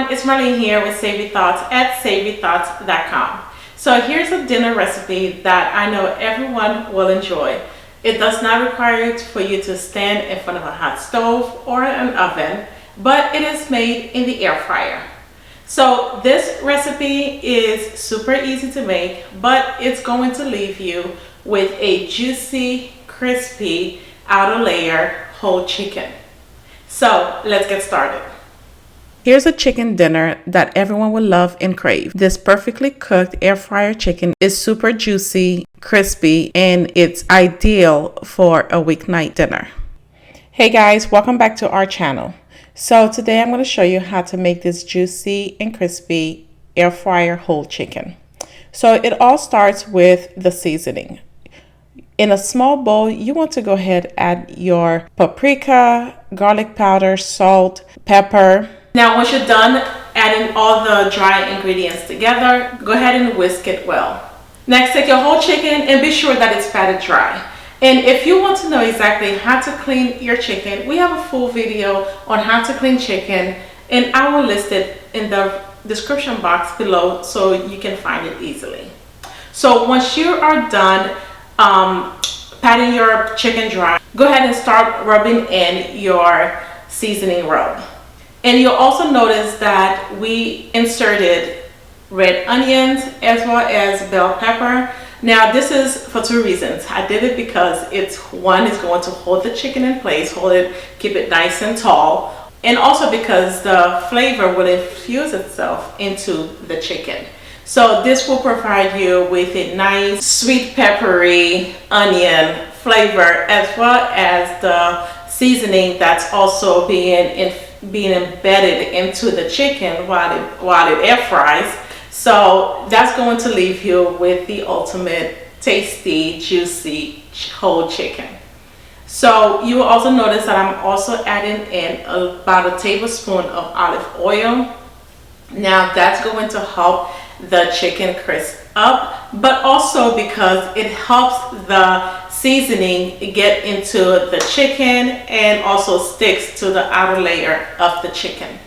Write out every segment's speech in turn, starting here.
everyone, it's Marlene here with Savory Thoughts at savorythoughts.com. So here's a dinner recipe that I know everyone will enjoy. It does not require for you to stand in front of a hot stove or an oven, but it is made in the air fryer. So this recipe is super easy to make, but it's going to leave you with a juicy, crispy outer layer whole chicken. So let's get started. Here's a chicken dinner that everyone will love and crave. This perfectly cooked air fryer chicken is super juicy, crispy, and it's ideal for a weeknight dinner. Hey guys, welcome back to our channel. So today I'm going to show you how to make this juicy and crispy air fryer whole chicken. So it all starts with the seasoning. In a small bowl, you want to go ahead and add your paprika, garlic powder, salt, pepper. Now, once you're done adding all the dry ingredients together, go ahead and whisk it well. Next, take your whole chicken and be sure that it's patted dry. And if you want to know exactly how to clean your chicken, we have a full video on how to clean chicken, and I will list it in the description box below so you can find it easily. So once you are done patting your chicken dry, go ahead and start rubbing in your seasoning rub. And you'll also notice that we inserted red onions as well as bell pepper. Now this is for two reasons. I did it because it's going to hold the chicken in place, keep it nice and tall, and also because the flavor will infuse itself into the chicken. So this will provide you with a nice sweet peppery onion flavor, as well as the seasoning that's also being embedded into the chicken while it air fries. So that's going to leave you with the ultimate tasty, juicy whole chicken. So you will also notice that I'm also adding in about a tablespoon of olive oil. Now that's going to help the chicken crisp up, but also because it helps the seasoning get into the chicken and also sticks to the outer layer of the chicken.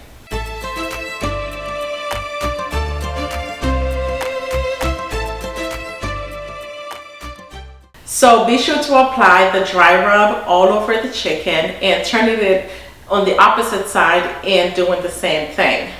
So be sure to apply the dry rub all over the chicken and turn it on the opposite side and doing the same thing.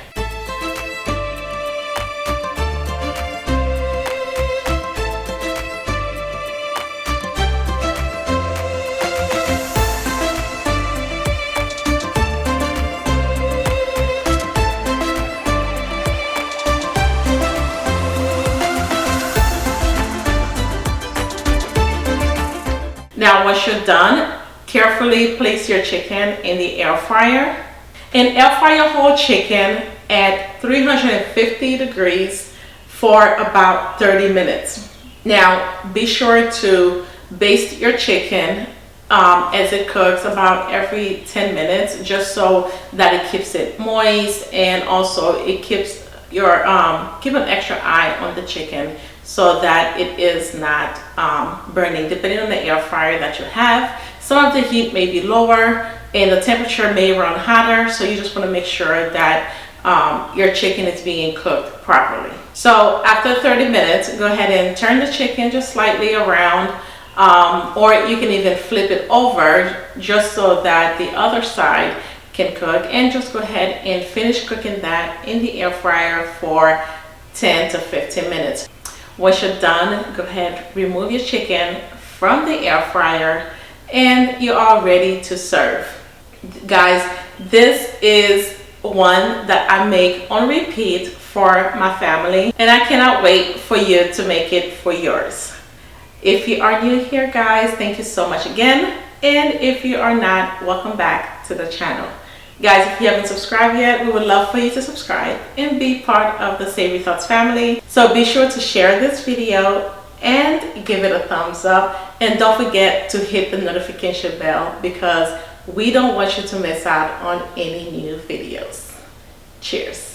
Now once you're done, carefully place your chicken in the air fryer and air fry your whole chicken at 350 degrees for about 30 minutes. Now be sure to baste your chicken as it cooks about every 10 minutes, just so that it keeps it moist, and also it keeps your keep an extra eye on the chicken so that it is not burning. Depending on the air fryer that you have, some of the heat may be lower and the temperature may run hotter, so you just want to make sure that your chicken is being cooked properly. So after 30 minutes, go ahead and turn the chicken just slightly around, or you can even flip it over just so that the other side can cook, and just go ahead and finish cooking that in the air fryer for 10 to 15 minutes. Once you're done, go ahead, remove your chicken from the air fryer, and you're all ready to serve. Guys, this is one that I make on repeat for my family, and I cannot wait for you to make it for yours. If you are new here, guys, thank you so much again. And if you are not, welcome back to the channel. Guys, if you haven't subscribed yet, we would love for you to subscribe and be part of the Savory Thoughts family. So be sure to share this video and give it a thumbs up. And don't forget to hit the notification bell, because we don't want you to miss out on any new videos. Cheers.